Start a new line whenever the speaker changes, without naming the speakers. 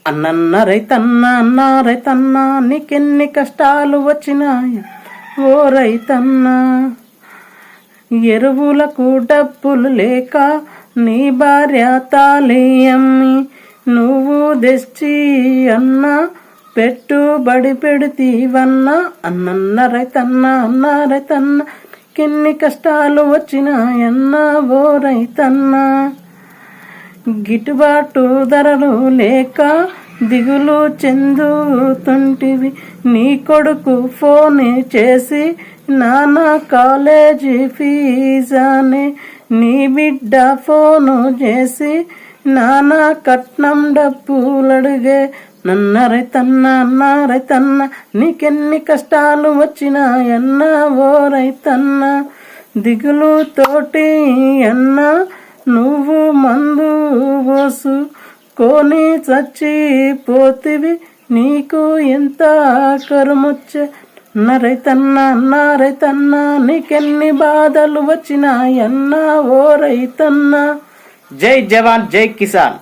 అన్నన్న రైతన్నా అన్న రైతన్నా నీకెన్ని కష్టాలు వచ్చినాయి ఓ రైతన్నా. ఎరువులకు డబ్బులు లేక నీ భార్య తాళి అమ్మి నువ్వు తెచ్చి అన్న పెట్టుబడి పెడితీవన్నా. అన్నన్న రైతన్నా అన్న రైతన్నా నీకెన్ని కష్టాలు వచ్చినాయన్నా ఓ రైతన్నా. గిట్టుబాటు ధరలు లేక దిగులు చెందుతుంటివి. నీ కొడుకు ఫోన్ చేసి నాన్న కాలేజీ ఫీజానే, నీ బిడ్డ ఫోను చేసి నాన్న కట్నం డబ్బులడుగే. నన్న రైతన్నా అన్న రైతన్నా నీకెన్ని కష్టాలు వచ్చినాయన్నా ఓ రైతన్నా. దిగులు తోటి అన్నా నువ్వు మందు పోసుకొని చచ్చిపోతివి, నీకు ఎంత కరుమొచ్చే. అన్న రైతన్నా నీకెన్ని బాధలు వచ్చినాయన్నా ఓ రైతన్నా. జై జవాన్ జై కిసాన్.